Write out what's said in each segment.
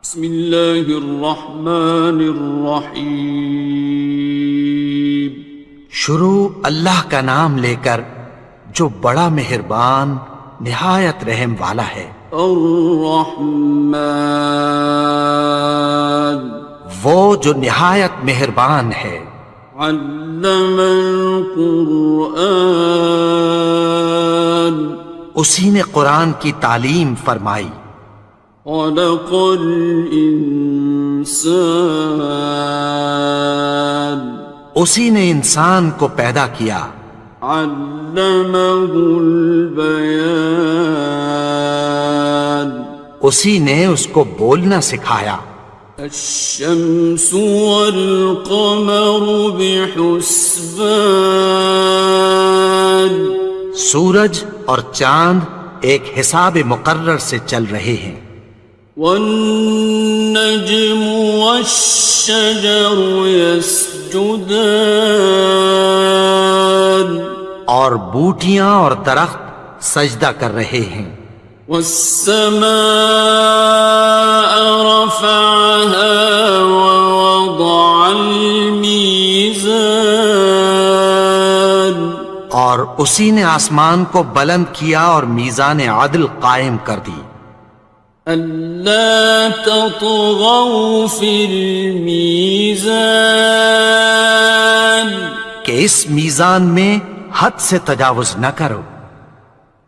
بسم اللہ الرحمن الرحیم۔ شروع اللہ کا نام لے کر جو بڑا مہربان نہایت رحم والا ہے۔ الرحمن، وہ جو نہایت مہربان ہے۔ علم القرآن، اسی نے قرآن کی تعلیم فرمائی۔ خلق الانسان، اسی نے انسان کو پیدا کیا۔ علمہ البیان، اسی نے اس کو بولنا سکھایا۔ الشمس والقمر بحسبان، سورج اور چاند ایک حساب مقرر سے چل رہے ہیں۔ والنجم والشجر يسجدان، اور بوٹیاں اور درخت سجدہ کر رہے ہیں۔ والسماء رفعها ووضع الميزان، اور اسی نے آسمان کو بلند کیا اور میزان عدل قائم کر دی۔ ألا تطغوا في الميزان، کہ اس میزان میں حد سے تجاوز نہ کرو۔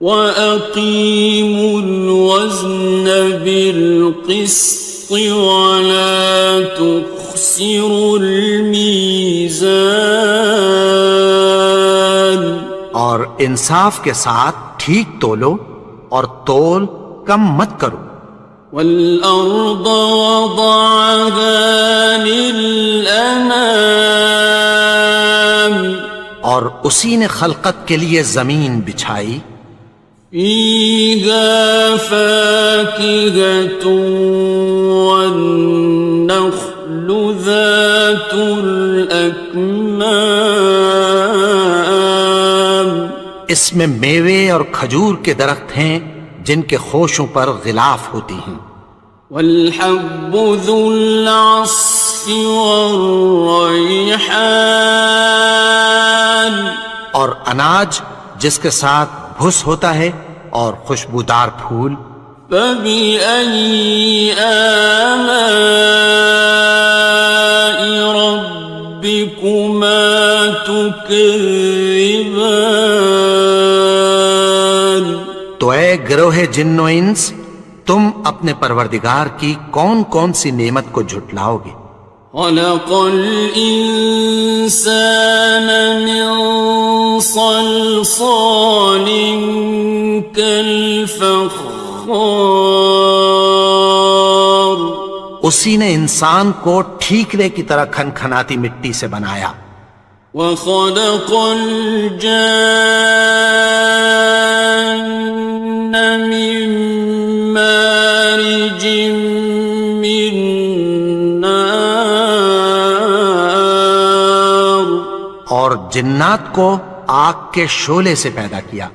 وَأَقِيمُوا الْوَزْنَ بِالْقِسْطِ وَلَا تُخْسِرُوا الْمِيزَانَ، اور انصاف کے ساتھ ٹھیک تولو اور تول کم مت کرو۔ وَالْأَرْضَ وَضَعَهَا لِلْأَنَامِ، اور اسی نے خلقت کے لیے زمین بچھائی۔ فِيهَا فَاكِهَةٌ وَالنَّخْلُ ذَاتُ الْأَكْمَامِ، اس میں میوے اور کھجور کے درخت ہیں جن کے خوشوں پر غلاف ہوتی ہیں۔ وَالْحَبُّ ذُو الْعَصْفِ وَالرَّيْحَانِ، اور اناج جس کے ساتھ بھس ہوتا ہے اور خوشبودار پھول۔ فَبِأَيِّ آلَاءِ رَبِّكُمَا تُكَذِّبَانِ، تو اے گروہ جن و انس، تم اپنے پروردگار کی کون کون سی نعمت کو جھٹلاؤ گے؟ خَلَقَ الْإِنسَانَ مِنْ صَلْصَالٍ كَالْفَخَّارِ، اسی نے انسان کو ٹھیکرے کی طرح کھنکھناتی مٹی سے بنایا۔ وَخَلَقَ الْجَانَّ مِن مَّارِجٍ مِّن نَّارٍ، اور جنات کو آگ کے شعلے سے پیدا کیا۔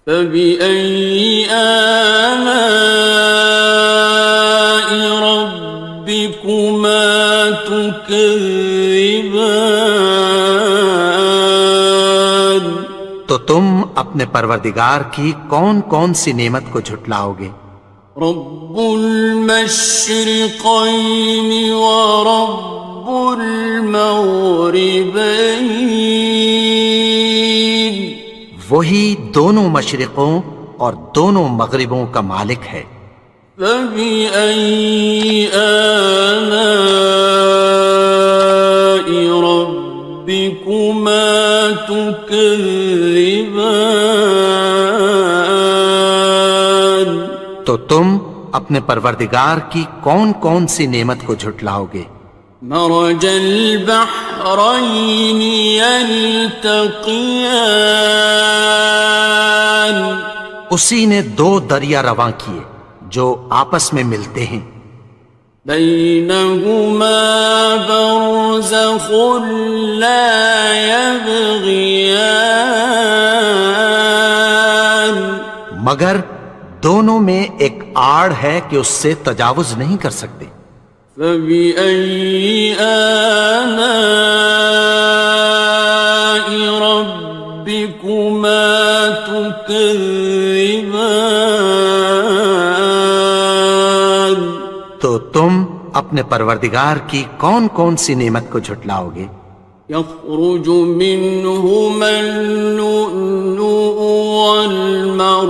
فَبِأَيِّ آلَاءِ رَبِّكُمَا تُكَذِّبَانِ، تو تم اپنے پروردگار کی کون کون سی نعمت کو جھٹلاؤ گے؟ رب المشرقین ورب المغربین، وہی دونوں مشرقوں اور دونوں مغربوں کا مالک ہے۔ فَبِأَيِّ آلَاءِ رَبِّكُمَا تُكَذِّبَانِ، تو تم اپنے پروردگار کی کون کون سی نعمت کو جھٹلاؤ گے؟ مرج البحرین یلتقیان، اسی نے دو دریا رواں کیے جو آپس میں ملتے ہیں۔ بینہما برزخ لا یبغیان، مگر دونوں میں ایک آڑ ہے کہ اس سے تجاوز نہیں کر سکتے۔ فبأي آلاء ربكما تكذبان؟ تو تم اپنے پروردگار کی کون کون سی نعمت کو جھٹلاؤ گے؟ يخرج منهما اللؤلؤ والمرجان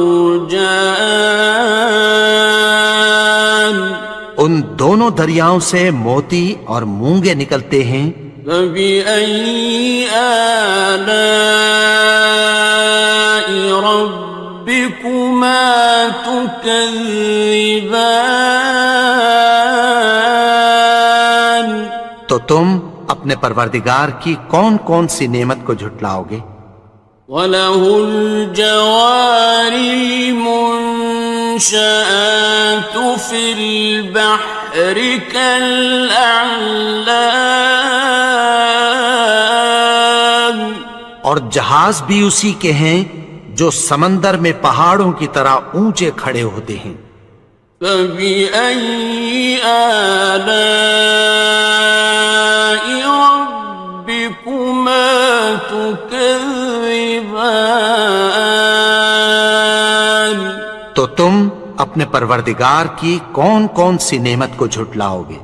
ان دونوں دریاؤں سے موتی اور مونگے نکلتے ہیں۔ فبأي آلاء ربكما تكذبان؟ تو تم اپنے پروردگار کی کون کون سی نعمت کو جھٹلاؤ گے؟ وَلَهُ الْجَوَارِ الْمُنشَآتُ فِي الْبَحْرِ كَالْأَعْلَامِ، اور جہاز بھی اسی کے ہیں جو سمندر میں پہاڑوں کی طرح اونچے کھڑے ہوتے ہیں۔ فَبِأَيِّ آلَاءِ رَبِّكُمَا تُكَذِّبَانِ؟ تو تم اپنے پروردگار کی کون کون سی نعمت کو جھٹلاؤ گے؟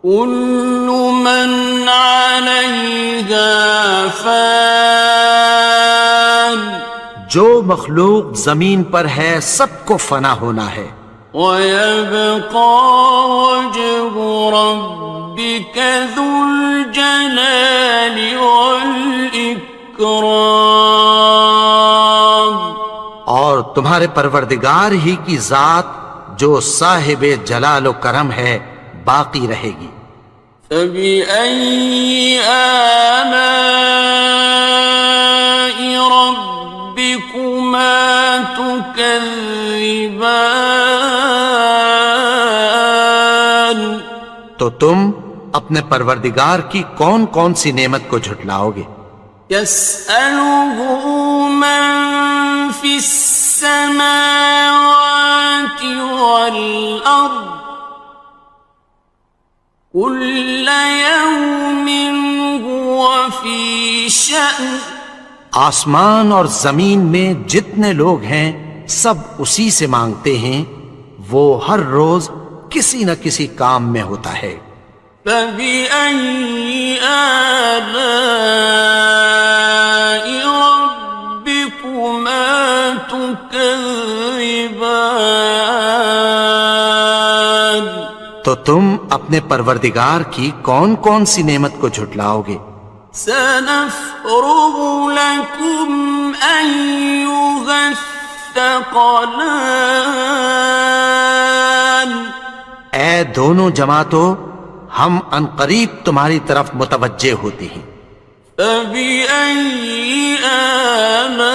كُلُّ مَنْ عَلَيْهَا فَانٍ، جو مخلوق زمین پر ہے سب کو فنا ہونا ہے۔ وَيَبْقَى وَجْهُ رَبِّكَ ذُو الْجَلَالِ وَالْإِكْرَامِ، اور تمہارے پروردگار ہی کی ذات جو صاحب جلال و کرم ہے باقی رہے گی۔ فَبِأَيِّ آلَاءِ رَبِّكُمَا تُكَذِّبَانِ؟ تو تم اپنے پروردگار کی کون کون سی نعمت کو جھٹلاؤ گے؟ يَسْأَلُهُ مَن فِي السَّمَاوَاتِ وَالْأَرْضِ كُلَّ يَوْمٍ هُوَ فِي شَأْنٍ، آسمان اور زمین میں جتنے لوگ ہیں سب اسی سے مانگتے ہیں، وہ ہر روز کسی نہ کسی کام میں ہوتا ہے۔ فَبِأَيِّ آلَاءِ رَبِّكُمَا تُكَذِّبَانِ؟ تو تم اپنے پروردگار کی کون کون سی نعمت کو جھٹلاؤ گے؟ سَنَفْرُغُ لَكُمْ أَيُّهَ الثَّقَلَانِ، اے دونوں جماعتوں ہم عنقریب تمہاری طرف متوجہ ہوتے ہیں۔ فَبِأَيِّ آلَاءِ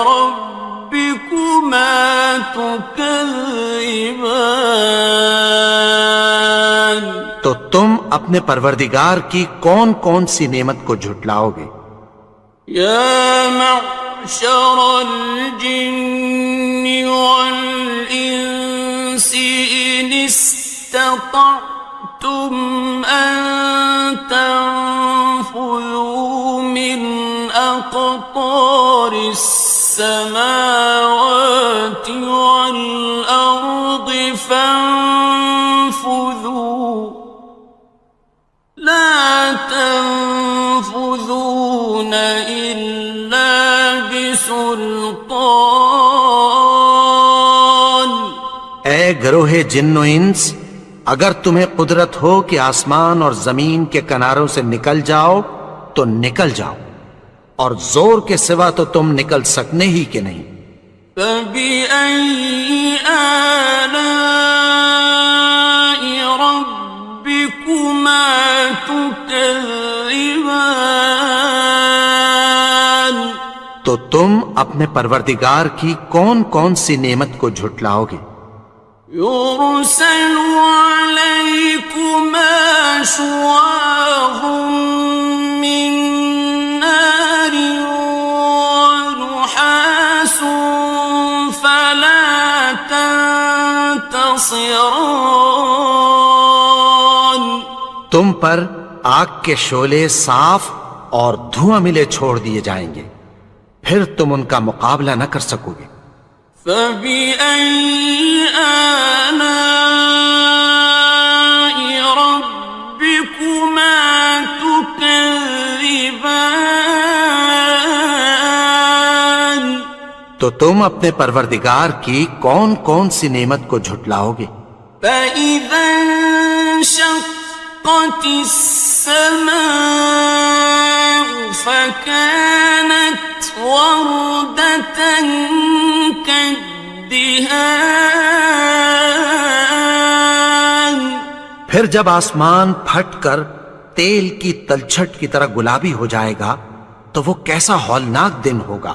رَبِّكُمَا تُكَذِّبَانِ؟ تو تم اپنے پروردگار کی کون کون سی نعمت کو جھٹلاؤ گے؟ يَا مَعْشَرَ الْجِنِّ وَالْإِنسِ إِنِ اسْتَطَعْتُمْ أَن تَنفُذُوا مِنْ أَقْطَارِ السَّمَاوَاتِ وَالْأَرْضِ فَانفُذُوا لَا تَنفُذُونَ إِلَّا بِسُلْطَانٍ۔ اے گروہ جن و انس، اگر تمہیں قدرت ہو کہ آسمان اور زمین کے کناروں سے نکل جاؤ تو نکل جاؤ، اور زور کے سوا تو تم نکل سکنے ہی کہ نہیں۔ فَبِأَيِّ آلَاءِ رَبِّكُمَا تُكَذِّبَانِ؟ تو تم اپنے پروردگار کی کون کون سی نعمت کو جھٹلاؤ گے؟ يُرْسَلُ عَلَيْكُمَا شُوَاظٌ مِّن نَّارٍ وَنُحَاسٌ فَلَا خصران. تم پر آگ کے شعلے صاف اور دھواں ملے چھوڑ دیے جائیں گے، پھر تم ان کا مقابلہ نہ کر سکو گے۔ فَبِأَيِّ آلَاءِ رَبِّكُمَا تُكَذِّبَانِ. تو تم اپنے پروردگار کی کون کون سی نعمت کو جھٹلاؤ گے؟ فَإِذَا انشَقَّتِ السَّمَاءُ فَكَانَتْ وَرْدَةً كَالدِّهَانِ. پھر جب آسمان پھٹ کر تیل کی تلچھٹ کی طرح گلابی ہو جائے گا تو وہ کیسا ہولناک دن ہوگا۔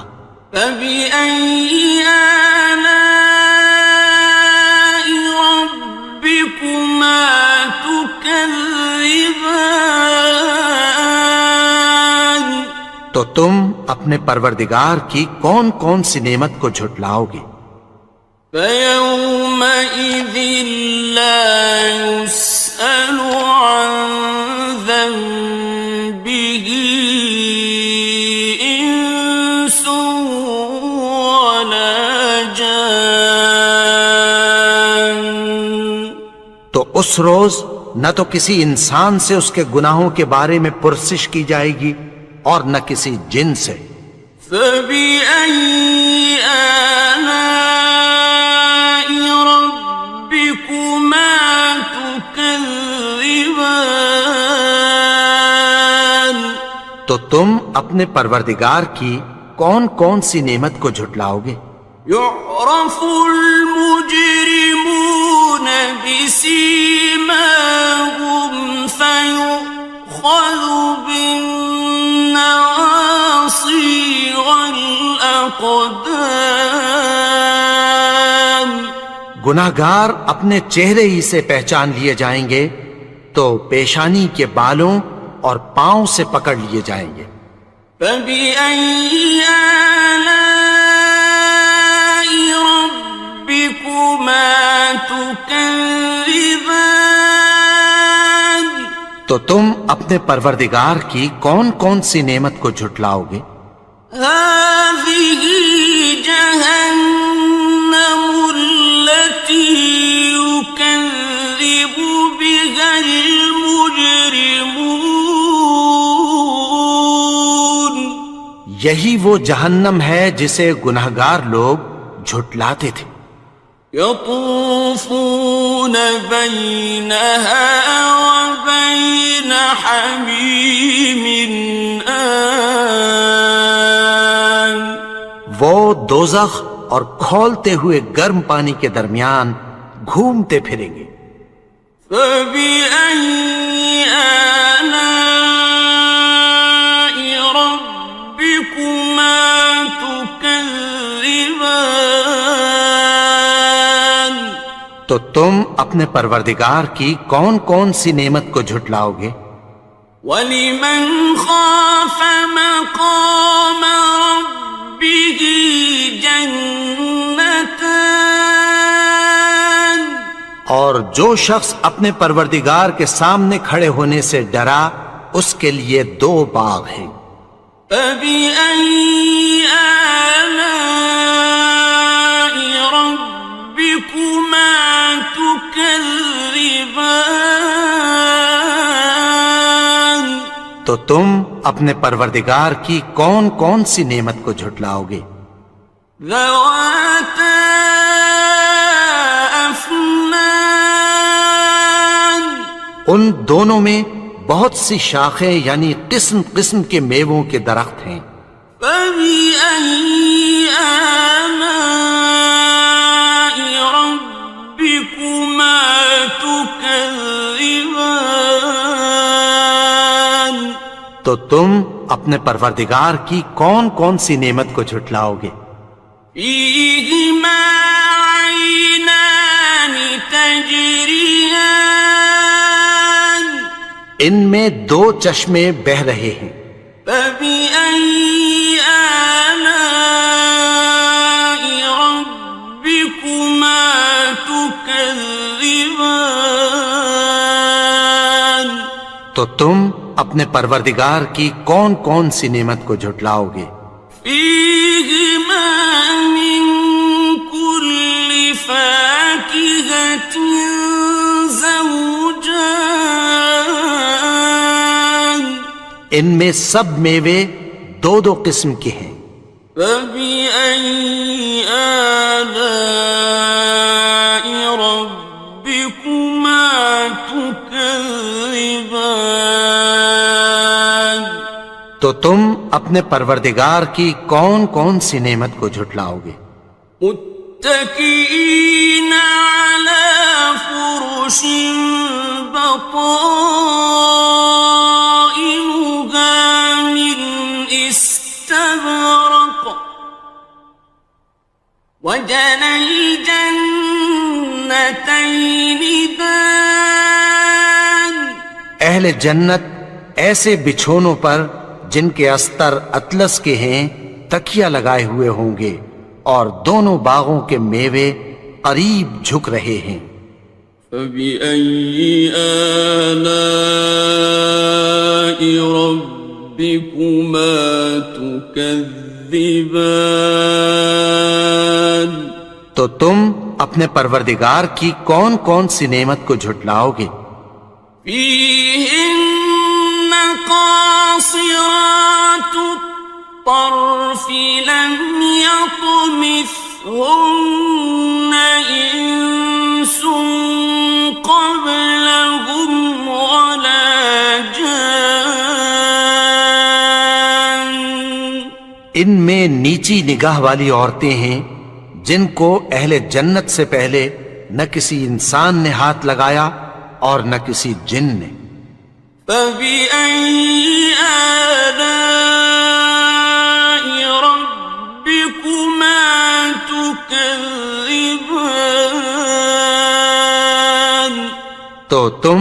فَبِأَيِّ آلَاءِ رَبِّكُمَا تُكَذِّبَانِ. تو تم اپنے پروردگار کی کون کون سی نعمت کو جھٹلاؤ گے؟ فَيَوْمَئِذٍ لَا يُسْأَلُ عَنْ ذَنبِهِ إِنسٌ وَلَا جَانٌ. تو اس روز نہ تو کسی انسان سے اس کے گناہوں کے بارے میں پرسش کی جائے گی اور نہ کسی جن سے۔ فَبِأَيِّ آلَاءِ رَبِّكُمَا تُكَذِّبَانِ. تو تم اپنے پروردگار کی کون کون سی نعمت کو جھٹلاؤ گے؟ يُعْرَفُ الْمُجْرِمُونَ بِسِيمَاهُمْ فَيُؤْخَذُ بِالنَّوَاصِي وَالْأَقْدَامِ. گناہگار اپنے چہرے ہی سے پہچان لیے جائیں گے تو پیشانی کے بالوں اور پاؤں سے پکڑ لیے جائیں گے۔ فَبِأَيِّ آلَاءِ رَبِّكُمَا تُكَذِّبَانِ. تو تم اپنے پروردگار کی کون کون سی نعمت کو جھٹلاؤ گے؟ هَٰذِهِ جَهَنَّمُ الَّتِي يُكَذِّبُ بِهَا الْمُجْرِمُونَ. یہی وہ جہنم ہے جسے گناہگار لوگ جھٹلاتے تھے۔ يَطُوفُونَ بَيْنَهَا وَبَيْنَ حَمِيمٍ آنٍ. وہ دوزخ اور کھولتے ہوئے گرم پانی کے درمیان گھومتے پھریں گے۔ فَبِأَيِّ آلَاءِ رَبِّكُمَا تُكَذِّبَانِ. تو تم اپنے پروردگار کی کون کون سی نعمت کو جھٹلاؤ گے؟ وَلِمَنْ خَافَ مَقَامَ رَبِّهِ جَنَّتَانِ. اور جو شخص اپنے پروردگار کے سامنے کھڑے ہونے سے ڈرا اس کے لیے دو باغ ہیں۔ فَبِأَيِّ آلَاءِ رَبِّكُمَا تُكَذِّبَانِ. تو تم اپنے پروردگار کی کون کون سی نعمت کو جھٹلاؤ گے؟ ذَوَاتَا أَفْنَانٍ. ان دونوں میں بہت سی شاخیں یعنی قسم قسم کے میووں کے درخت ہیں۔ فَبِأَيِّ آلَاءِ رَبِّكُمَا تُكَذِّبَانِ. تو تم اپنے پروردگار کی کون کون سی نعمت کو جھٹلاؤ گے؟ فِيهِمَا عَيْنَانِ تَجْرِيَانِ. ان میں دو چشمے بہہ رہے ہیں۔ فَبِأَيِّ آلَاءِ رَبِّكُمَا تُكَذِّبَانِ. تكذبان تو تم اپنے پروردگار کی کون کون سی نعمت کو جھٹلاؤ گے؟ فيهما من كل فاكهة زوجان ان میں سب میوے دو دو قسم کے ہیں۔ فبأي آلاء ربكما تكذبان تو تم اپنے پروردگار کی کون کون سی نعمت کو جھٹلاؤ گے؟ متكئين على فرش بطائنها من استبرق وجنى الجنتين دان اہل جنت ایسے بچھونوں پر جن کے استر اطلس کے ہیں تکیہ لگائے ہوئے ہوں گے، اور دونوں باغوں کے میوے قریب جھک رہے ہیں۔ فبأي آلاء ربكما تكذبان تو تم اپنے پروردگار کی کون کون سی نعمت کو جھٹلاؤ گے؟ فيهن قاصرات الطرف لم يطمثهن إنس قبلهم ولا جان ان میں نیچی نگاہ والی عورتیں ہیں جن کو اہل جنت سے پہلے نہ کسی انسان نے ہاتھ لگایا اور نہ کسی جن نے۔ فبأي آلاء ربكما تكذبان تو تم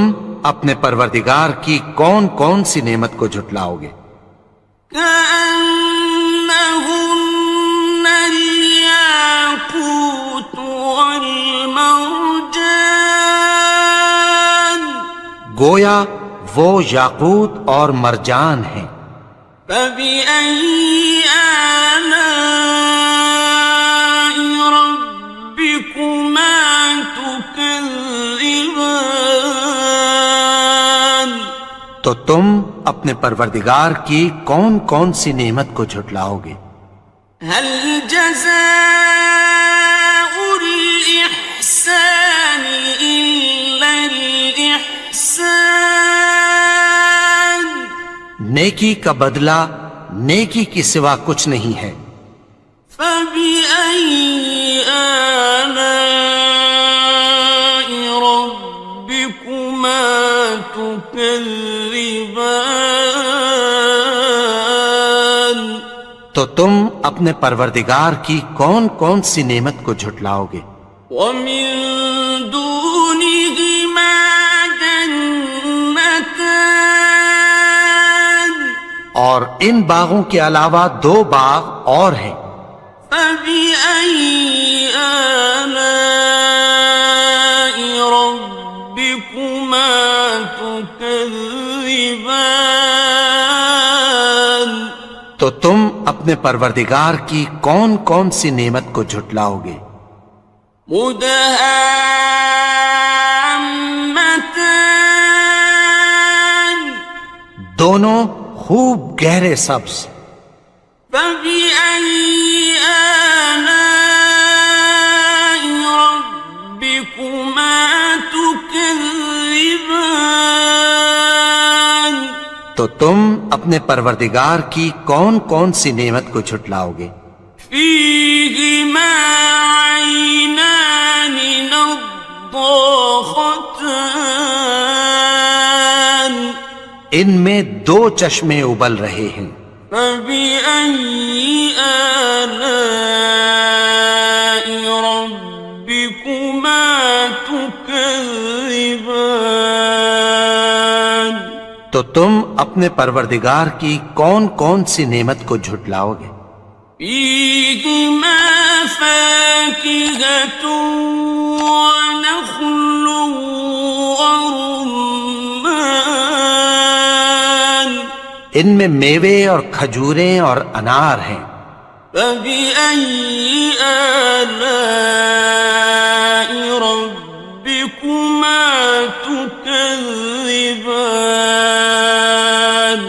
اپنے پروردگار کی کون کون سی نعمت کو جھٹلاؤ گے؟ كأنهن الياقوت والمرجان گویا وہ یاقوت اور مرجان ہیں۔ فبأي آلاء ربكما تكذبان تو تم اپنے پروردگار کی کون کون سی نعمت کو جھٹلاؤ گے؟ هل جزاء الإحسان إلا الإحسان نیکی کا بدلہ نیکی کی سوا کچھ نہیں ہے۔ فبأي آلاء ربكما تكذبان تو تم اپنے پروردگار کی کون کون سی نعمت کو جھٹلاؤ گے؟ ومن دونهما جنتان اور ان باغوں کے علاوہ دو باغ اور ہیں۔ فبأي آلاء ربكما تكذبان تو تم اپنے پروردگار کی کون کون سی نعمت کو جھٹلاؤ گے؟ مدهامتان دونوں خوب گہرے سبز۔ فبأي آلاء ربكما تكذبان تو تم اپنے پروردگار کی کون کون سی نعمت کو جھٹلاؤ گے؟ فيهما عينان نضاختان ان میں دو چشمے ابل رہے ہیں۔ فبأي آلاء ربكما تكذبان تو تم اپنے پروردگار کی کون کون سی نعمت کو جھٹلاؤ گے؟ فيهما فاكهة ونخل ورمان ان میں میوے اور کھجوریں اور انار ہیں. فبأي آلاء ربكما تكذبان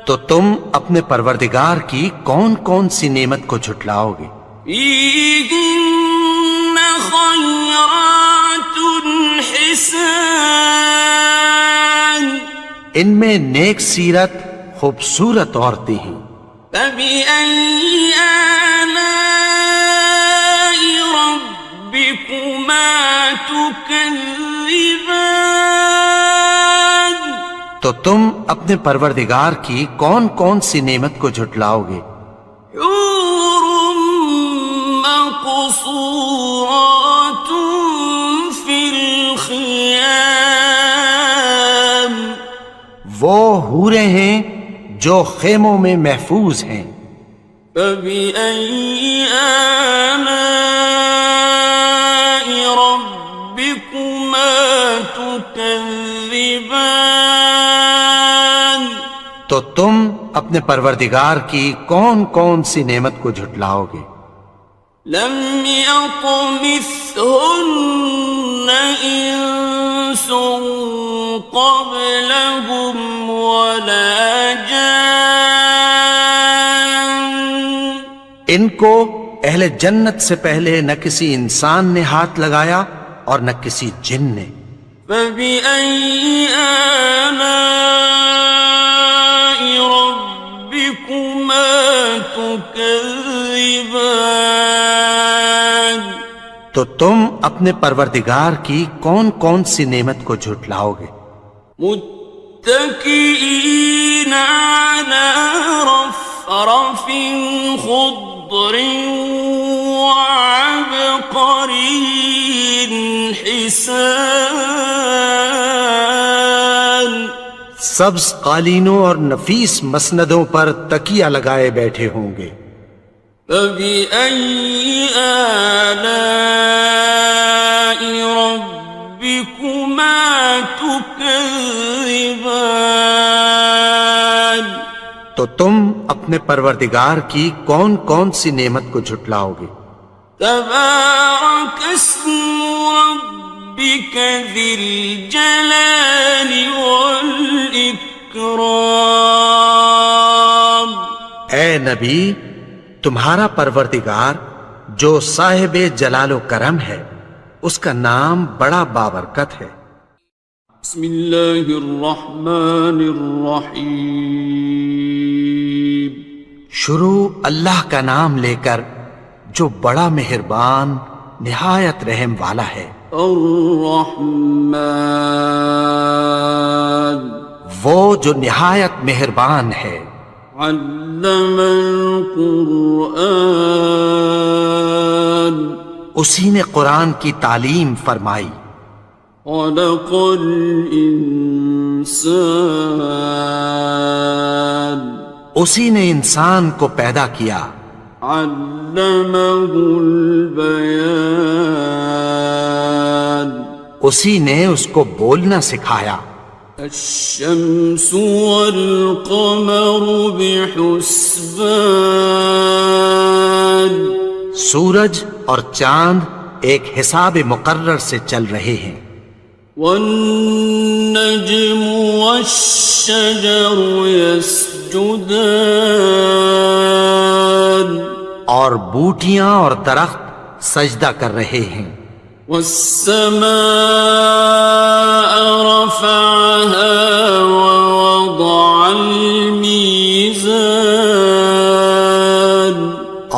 تو تم اپنے پروردگار کی کون کون سی نعمت کو جھٹلاؤ گے؟ فيهن خيرات حسان ان میں نیک سیرت خوبصورت عورتیں ہیں. فبأي آلاء ربكما تكذبان تو تم اپنے پروردگار کی کون کون سی نعمت کو جھٹلاؤ گے؟ حور مقصورات في الخيام وہ حوریں ہیں جو خیموں میں محفوظ ہیں. فبأي آلاء ربكما تكذبان تو تم اپنے پروردگار کی کون کون سی نعمت کو جھٹلاؤ گے؟ لم يطمثهن إنس قبلهم ولا جان ان کو اہل جنت سے پہلے نہ کسی انسان نے ہاتھ لگایا اور نہ کسی جن نے. فبأي آلاء ربكما تكذبان تو تم اپنے پروردگار کی کون کون سی نعمت کو جھٹلاؤ گے؟ متكئين على رفرف خضر وعبقري حسان سبز قالینوں اور نفیس مسندوں پر تکیہ لگائے بیٹھے ہوں گے. فبأي آلاء ربكما تكذبان تو تم اپنے پروردگار کی کون کون سی نعمت کو جھٹلاؤ گے؟ تبارك اسم ربك ذي الجلال والإكرام اے نبی، تمہارا پروردگار جو صاحب جلال و کرم ہے، اس کا نام بڑا بابرکت ہے. بسم اللہ الرحمن الرحیم شروع اللہ کا نام لے کر جو بڑا مہربان نہایت رحم والا ہے. الرحمن وہ جو نہایت مہربان ہے. علم القرآن اسی نے قرآن کی تعلیم فرمائی. خلق الانسان اسی نے انسان کو پیدا کیا. علمہ البیان اسی نے اس کو بولنا سکھایا. الشمس والقمر بحسبان سورج اور چاند ایک حساب مقرر سے چل رہے ہیں. والنجم والشجر يسجدان اور بوٹیاں اور درخت سجدہ کر رہے ہیں. والسماء رفعها ووضع الميزان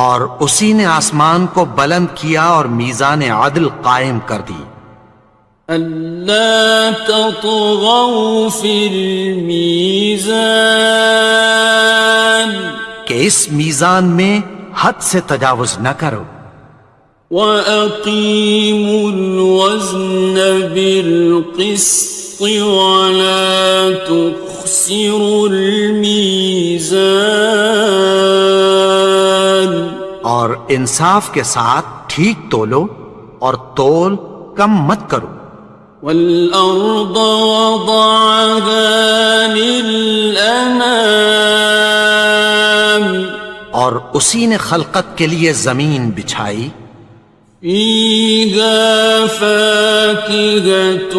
اور اسی نے آسمان کو بلند کیا اور میزان عدل قائم کر دی. ألا تطغوا في الميزان کہ اس میزان میں حد سے تجاوز نہ کرو. وَأَقِيمُوا الْوَزْنَ بِالْقِسْطِ وَلَا تُخْسِرُوا الْمِيزَانَ اور انصاف کے ساتھ ٹھیک تولو اور تول کم مت کرو. والأرض وضعها للأنام اور اسی نے خلقت کے لیے زمین بچھائی. فيها فاكهة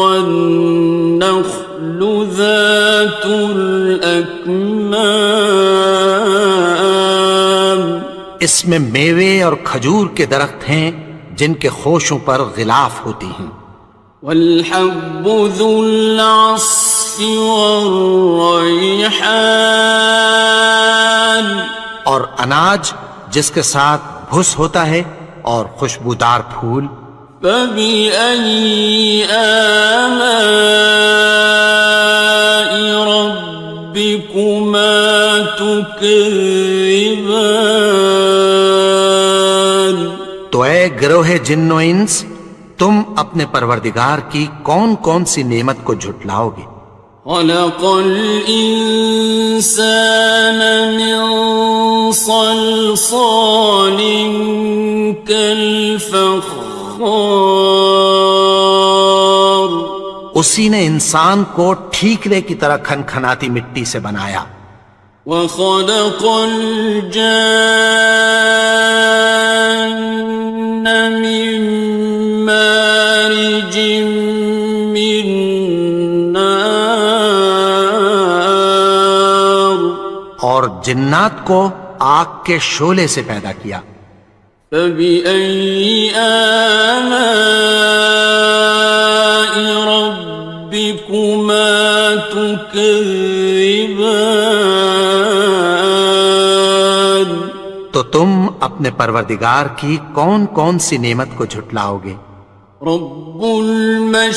والنخل ذات الأكمام اس میں میوے اور کھجور کے درخت ہیں جن کے خوشوں پر غلاف ہوتی ہیں. والحب ذو العصف والريحان اور اناج جس کے ساتھ بھس ہوتا ہے اور خوشبودار پھول. فبأي آلاء ربكما تكذبان تو اے گروہ جن و انس، تم اپنے پروردگار کی کون کون سی نعمت کو جھٹلاؤ گے؟ خلق الإنسان من صلصال كالفخار اسی نے انسان کو ٹھیکرے کی طرح کھنکھناتی مٹی سے بنایا. وخلق الجان من مارج من نار اور جنات کو آگ کے شعلے سے پیدا کیا. فبأي آلاء ربكما تكذبان تو تم اپنے پروردگار کی کون کون سی نعمت کو جھٹلاؤ گے؟ رب المشرقين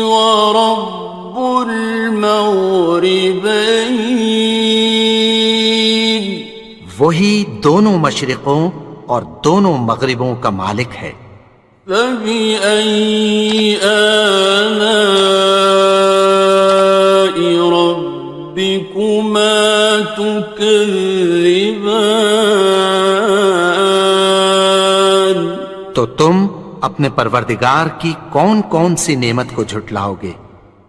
ورب المغربين وہی دونوں مشرقوں اور دونوں مغربوں کا مالک ہے. فبأي آلاء ربكما تكذبان تو تم اپنے پروردگار کی کون کون سی نعمت کو جھٹلاؤ گے؟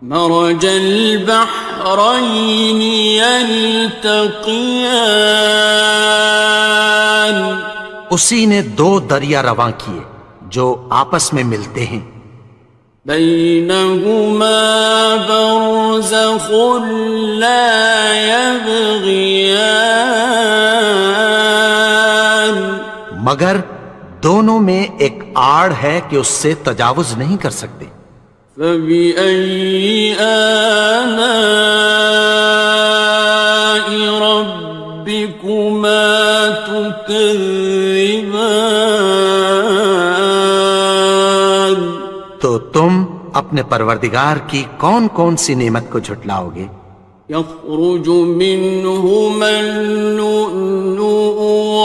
مرج البحرين يلتقيان اسی نے دو دریا رواں کیے جو آپس میں ملتے ہیں. بينهما برزخ لا يبغيان مگر دونوں میں ایک آڑ ہے کہ اس سے تجاوز نہیں کر سکتے. فبأي آلاء ربكما تكذبان تو تم اپنے پروردگار کی کون کون سی نعمت کو جھٹلاؤ گے؟ يخرج منهما اللؤلؤ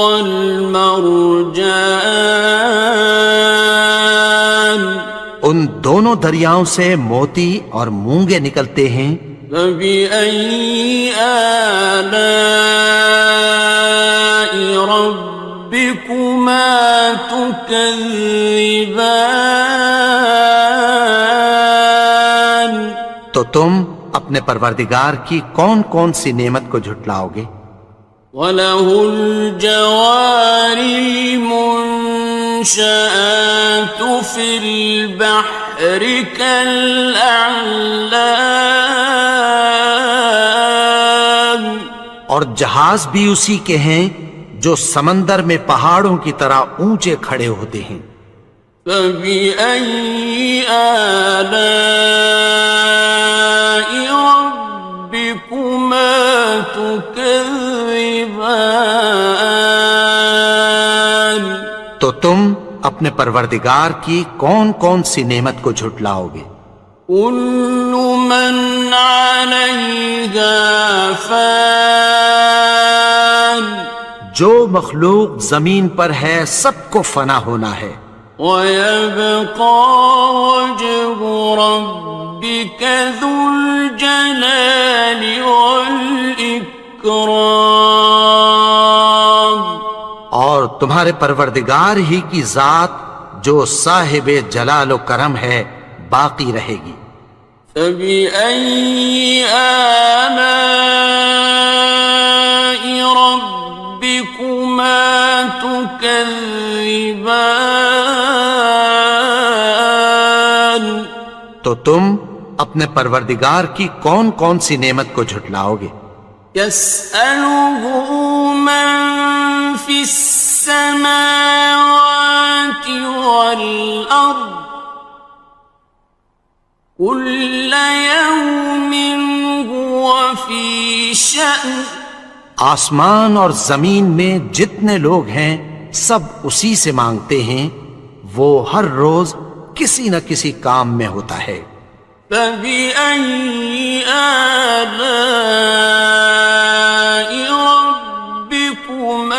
والمرجان ان دونوں دریاؤں سے موتی اور مونگے نکلتے ہیں. فبأي آلاء ربكما تكذبان تو تم اپنے پروردگار کی کون کون سی نعمت کو جھٹلاؤ گے؟ وَلَهُ الْجَوَارِ الْمُنشَآتُ فِي الْبَحْرِ كَالْأَعْلَامِ اور جہاز بھی اسی کے ہیں جو سمندر میں پہاڑوں کی طرح اونچے کھڑے ہوتے ہیں. فَبِأَيِّ آلَاءِ رَبِّكُمَا تُكَذِّبَانِ تو تم اپنے پروردگار کی کون کون سی نعمت کو جھٹلاؤ گے؟ كُلُّ مَنْ عَلَيْهَا فَانٍ جو مخلوق زمین پر ہے سب کو فنا ہونا ہے. وَيَبْقَى وَجْهُ رَبِّكَ ذُو الْجَلَالِ وَالْإِكْرَامِ تمہارے پروردگار ہی کی ذات جو صاحب جلال و کرم ہے باقی رہے گی۔ فَبِأَيِّ آلَاءِ رَبِّكُمَا تُكَذِّبَانِ؟ تو تم اپنے پروردگار کی کون کون سی نعمت کو جھٹلاؤ گے؟ يَسْأَلُهُ مَن فِي السَّمَاوَاتِ وَالْأَرْضِ كُلَّ يَوْمٍ هُوَ فِي شَأْنٍ۔ آسمان اور زمین میں جتنے لوگ ہیں سب اسی سے مانگتے ہیں، وہ ہر روز کسی نہ کسی کام میں ہوتا ہے۔ فَبِأَيِّ آلَاءِ رَبِّكُمَا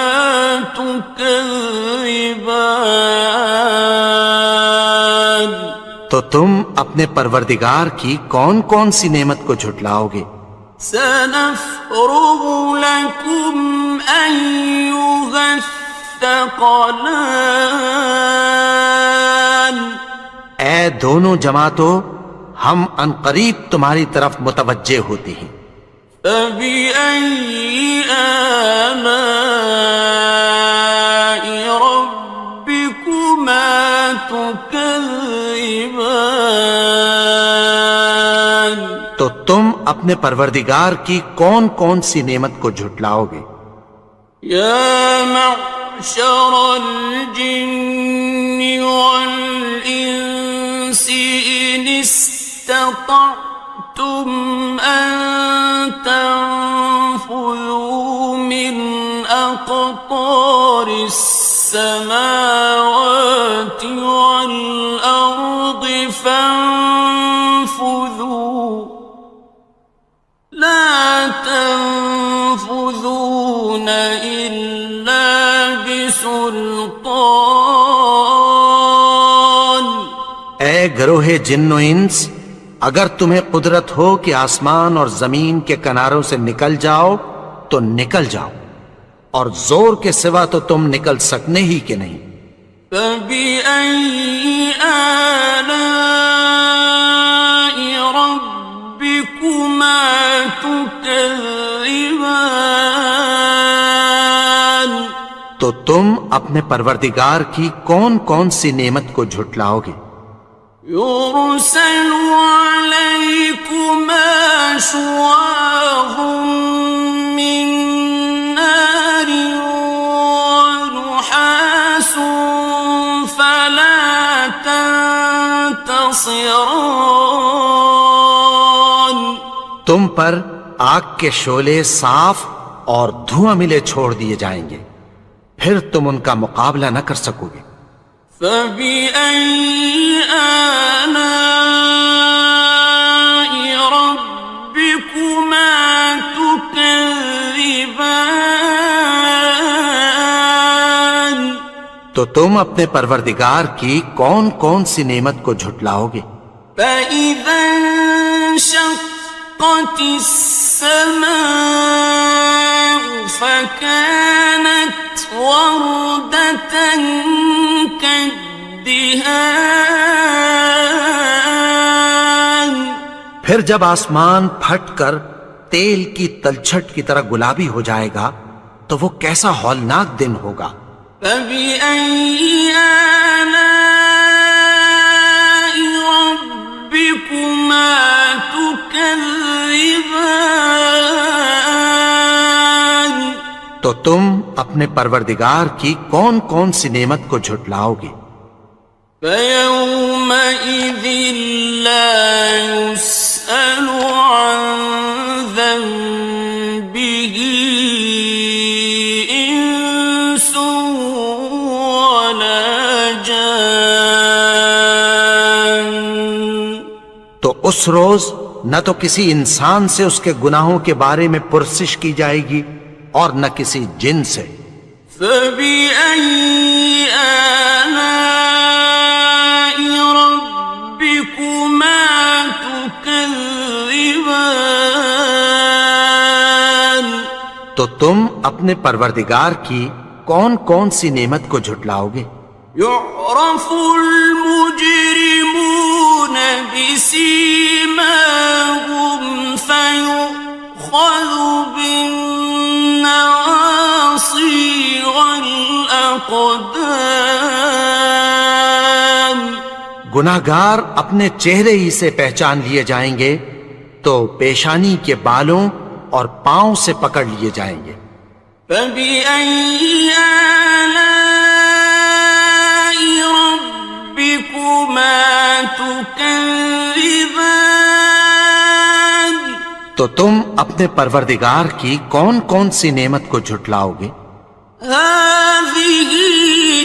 تُكَذِّبَانِ؟ تو تم اپنے پروردگار کی کون کون سی نعمت کو جھٹلاؤ گے؟ سَنَفْرُغُ لَكُمْ أَيُّهَ الثَّقَلَانِ۔ اے دونوں جماعتوں، ہم عنقریب تمہاری طرف متوجہ ہوتے ہیں۔ فَبِأَيِّ آلَاءِ رَبِّكُمَا تُكَذِّبَانِ؟ تو تم اپنے پروردگار کی کون کون سی نعمت کو جھٹلاؤ گے؟ یا معشر الجن والانس ان استطعتم ان تنفذوا من اقطار السماوات والارض فانفذوا لا تنفذون إلا بسلطان۔ اے گروہ جن و انس، اگر تمہیں قدرت ہو کہ آسمان اور زمین کے کناروں سے نکل جاؤ تو نکل جاؤ، اور زور کے سوا تو تم نکل سکنے ہی کہ نہیں۔ فَبِأَيِّ آلَاءِ رَبِّكُمَا تُكَذِّبَانِ؟ تو تم اپنے پروردگار کی کون کون سی نعمت کو جھٹلاؤ گے؟ يُرْسَلُ عَلَيْكُمَا شُوَاظٌ مِّن نَّارٍ وَنُحَاسٌ فَلَا تَنتَصِرَانِ؟ تم پر آگ کے شعلے صاف اور دھواں ملے چھوڑ دیے جائیں گے، پھر تم ان کا مقابلہ نہ کر سکو گے۔ فَبِأَيِّ آلَاءِ رَبِّكُمَا تُكَذِّبَانِ؟ تو تم اپنے پروردگار کی کون کون سی نعمت کو جھٹلاؤ گے؟ فَإِذَا انشَقَّتِ السَّمَاءُ فَكَانَتْ وَرْدَةً كَالدِّهَانِ؟ پھر جب آسمان پھٹ کر تیل کی تلچھٹ کی طرح گلابی ہو جائے گا تو وہ کیسا ہولناک دن ہوگا۔ فَبِأَيِّ آلَاءِ رَبِّكُمَا تُكَذِّبَانِ؟ تو تم اپنے پروردگار کی کون کون سی نعمت کو جھٹلاؤ گے؟ فَيَوْمَئِذٍ لَا يُسْأَلُ عَن ذَنبِهِ إِنسٌ وَلَا جَانٌ۔ تو اس روز نہ تو کسی انسان سے اس کے گناہوں کے بارے میں پرسش کی جائے گی اور نہ کسی جن سے۔ فَبِأَيِّ آلَاءِ رَبِّكُمَا تُكَذِّبَانِ؟ تو تم اپنے پروردگار کی کون کون سی نعمت کو جھٹلاؤ گے؟ يعرف المجرمون بسيماهم فيؤخذ بالنواصي والأقدام. گناہگار اپنے چہرے ہی سے پہچان لیے جائیں گے تو پیشانی کے بالوں اور پاؤں سے پکڑ لیے جائیں گے. فبأي آلاء ربكما تكذبان. تو تم اپنے پروردگار کی کون کون سی نعمت کو جھٹلاؤ گے؟ هذه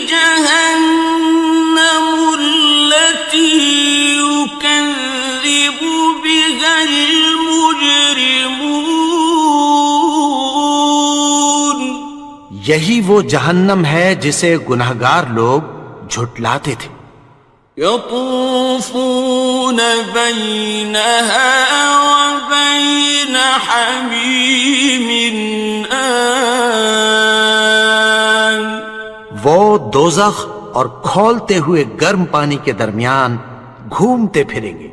جهنم التي يكذب بها المجرمون. یہی وہ جہنم ہے جسے گناہگار لوگ جھٹلاتے تھے. يطوفون بينها وبين حميم آن. وہ دوزخ اور کھولتے ہوئے گرم پانی کے درمیان گھومتے پھریں گے.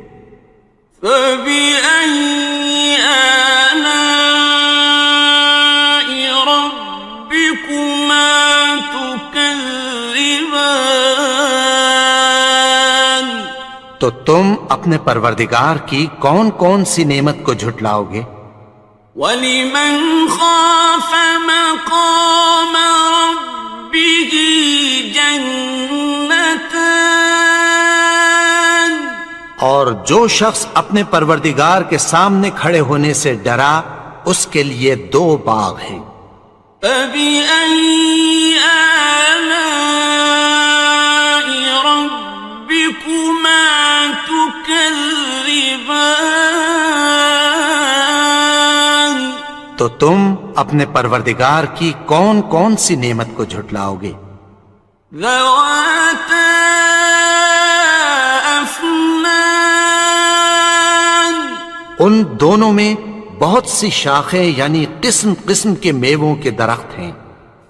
فبأي آلاء ربكما تكذبان. تو تم اپنے پروردگار کی کون کون سی نعمت کو جھٹلاؤ گے؟ وَلِمَنْ خَافَ مَقَامَ رَبِّهِ جَنَّتَانِ. اور جو شخص اپنے پروردگار کے سامنے کھڑے ہونے سے ڈرا اس کے لیے 2 باغ ہیں. فَبِأَيِّ آلَاءِ رَبِّكُمَا تُكَذِّبَانِ. تو تم اپنے پروردگار کی کون کون سی نعمت کو جھٹلاؤ گے؟ ذَوَاتَا أَفْنَانٍ. ان دونوں میں بہت سی شاخیں یعنی قسم قسم کے میووں کے درخت ہیں.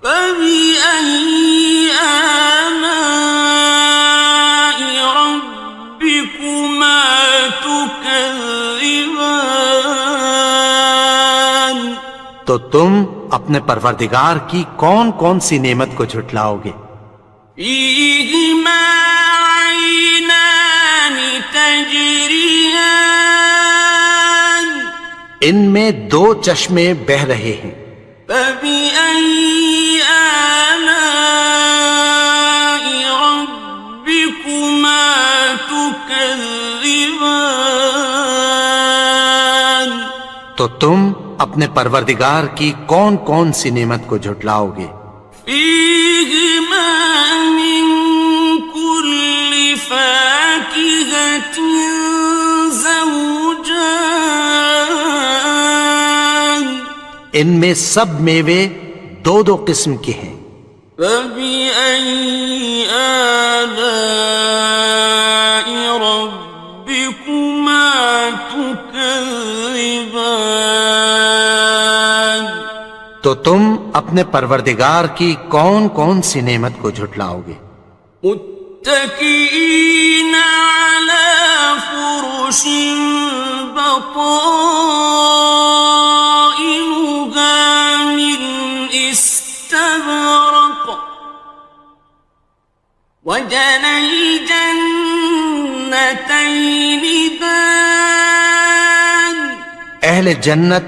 فَبِأَيِّ آلَاءِ رَبِّكُمَا تُكَذِّبَانِ. تو تم اپنے پروردگار کی کون کون سی نعمت کو جھٹلاؤ گے؟ فِيهِمَا عَيْنَانِ تَجْرِيَانِ. ان میں 2 چشمے بہہ رہے ہیں. فَبِأَيِّ آلَاءِ رَبِّكُمَا تُكَذِّبَانِ. تو تم اپنے پروردگار کی کون کون سی نعمت کو جھٹلاؤ گے؟ فِيهِمَا مِن كُلِّ فَاكِهَةٍ زَوْجَانِ. ان میں سب میوے 2 قسم کے ہیں. فَبِأَيِّ آلَاءِ رَبِّكُمَا تُكَذِّبَانِ. تو تم اپنے پروردگار کی کون کون سی نعمت کو جھٹلاؤ گے؟ متكئين على فرش بطائنها من استبرق وجنى الجنتين دان. اہل جنت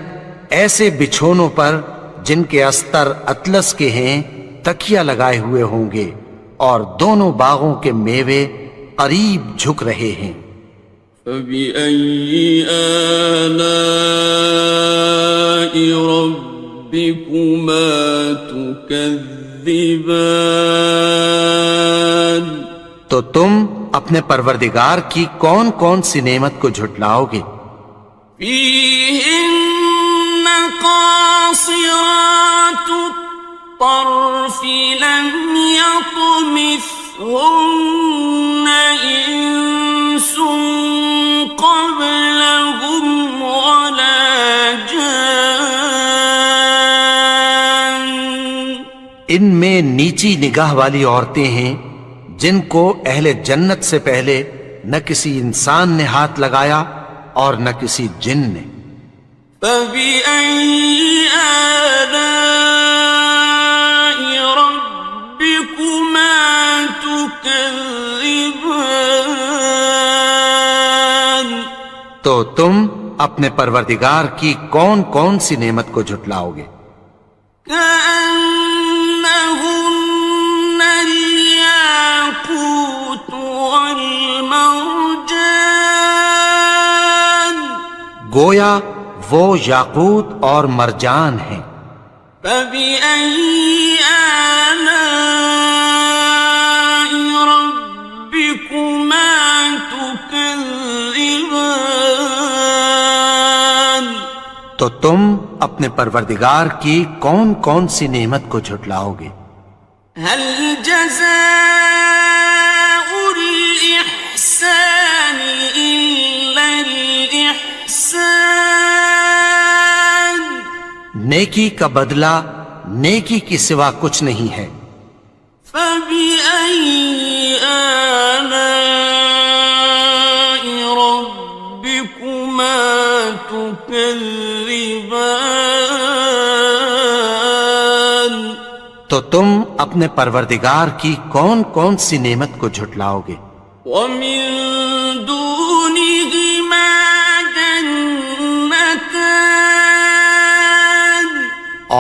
ایسے بچھونوں پر جن کے استر اطلس کے ہیں تکیہ لگائے ہوئے ہوں گے اور دونوں باغوں کے میوے قریب جھک رہے ہیں. فَبِأَيِّ آلَاءِ رَبِّكُمَا تُكَذِّبَانِ. تو تم اپنے پروردگار کی کون کون سی نعمت کو جھٹلاؤ گے؟ فِيهِنَّ قَاصِرَاتُ الطَّرْفِ لَمْ يَطْمِثْهُنَّ إِنسٌ قَبْلَهُمْ وَلَا جَانٌّ. ان میں نیچی نگاہ والی عورتیں ہیں جن کو اہل جنت سے پہلے نہ کسی انسان نے ہاتھ لگایا اور نہ کسی جن نے. فَبِأَيِّ آلَاءِ رَبِّكُمَا تُكَذِّبَانِ تو تم اپنے پروردگار کی کون کون سی نعمت کو جھٹلاؤ گے؟ كأنهن الياقوت والمرجان گویا وہ یاقوت اور مرجان ہیں. فبأي آلاء ربكما تكذبان تو تم اپنے پروردگار کی کون کون سی نعمت کو جھٹلاؤ گے؟ هل جزاء الإحسان إلا الإحسان نیکی کا بدلہ نیکی کی سوا کچھ نہیں ہے. فبأي آلاء ربكما تكذبان تو تم اپنے پروردگار کی کون کون سی نعمت کو جھٹلاؤ گے؟ ومن دونهما جنتان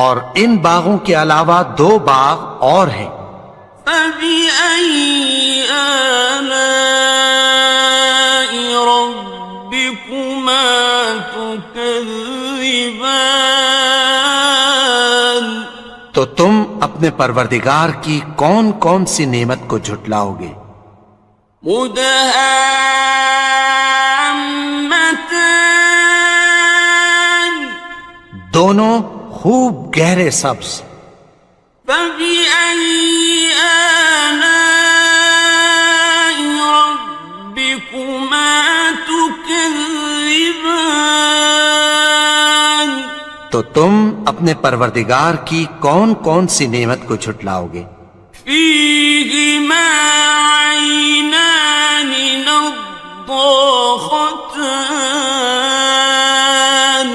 اور ان باغوں کے علاوہ دو باغ اور ہیں. فبأي آلاء ربكما تكذبان تو تم اپنے پروردگار کی کون کون سی نعمت کو جھٹلاؤ گے؟ مدهامتان دونوں خوب گہرے سبز. فبأي آلاء ربكما تكذبان تو تم اپنے پروردگار کی کون کون سی نعمت کو جھٹلاؤ گے؟ فيهما عينان نضاختان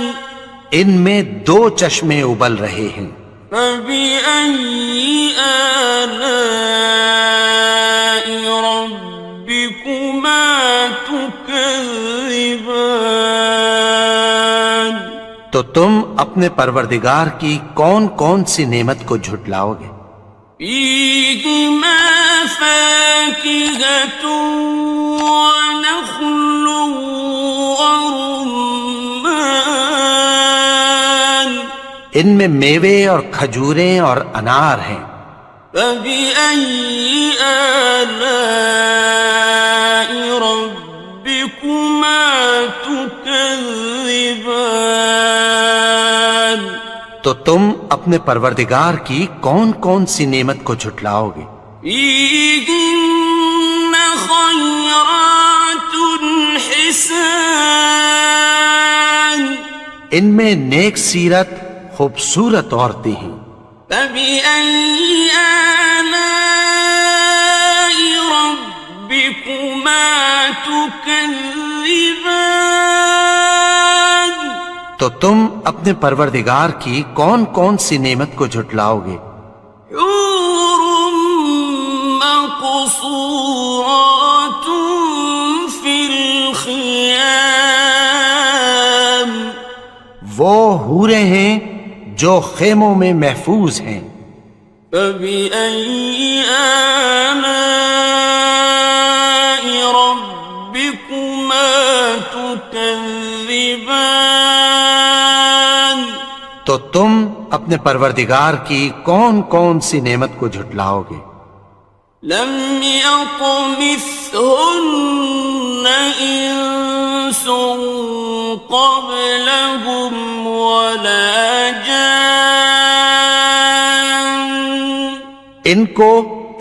ان میں دو چشمے ابل رہے ہیں. فبأي آلاء ربكما تكذبان تو تم اپنے پروردگار کی کون کون سی نعمت کو جھٹلاؤ گے؟ فيهما فاكهة ونخل ورمان ان میں میوے اور کھجوریں اور انار ہیں. فبأي آلاء ربكما تكذبان تو تم اپنے پروردگار کی کون کون سی نعمت کو جھٹلاؤ گے؟ فيهن خيرات حسان ان میں نیک سیرت خوبصورت عورتیں ہیں. فبأي آلاء ربكما تكذبان تو تم اپنے پروردگار کی کون کون سی نعمت کو جھٹلاؤ گے؟ حور مقصورات في الخيام وہ حوریں ہیں جو خیموں میں محفوظ ہیں. فبأي آلاء ربكما تكذبان تو تم اپنے پروردگار کی کون کون سی نعمت کو جھٹلاؤ گے؟ لم يطمثهن إنس قبلهم ولا جان ان کو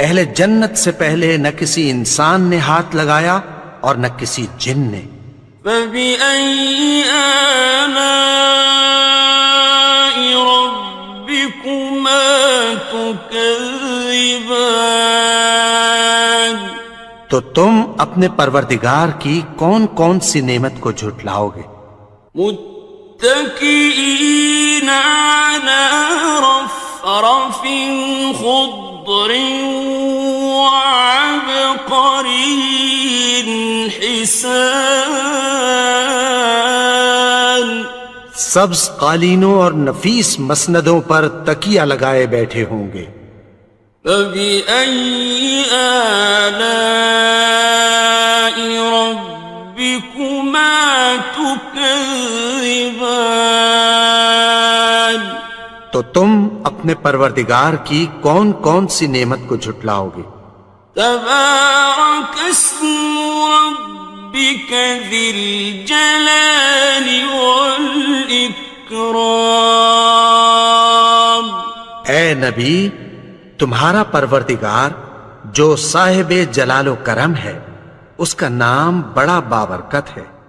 اہل جنت سے پہلے نہ کسی انسان نے ہاتھ لگایا اور نہ کسی جن نے. فبأي آلاء ربكما تكذبان تو تم اپنے پروردگار کی کون کون سی نعمت کو جھٹلاؤ گے؟ متكئين على رفرف خضر وعبقري حسان سبز قالینوں اور نفیس مسندوں پر تکیہ لگائے بیٹھے ہوں گے۔ فبأي آلاء ربكما تكذبان تو تم اپنے پروردگار کی کون کون سی نعمت کو جھٹلاؤ گے؟ تبارك اسم ربك ذي الجلال والإكرام اے نبی، تمہارا پروردگار جو صاحب جلال و کرم ہے، اس کا نام بڑا بابرکت ہے۔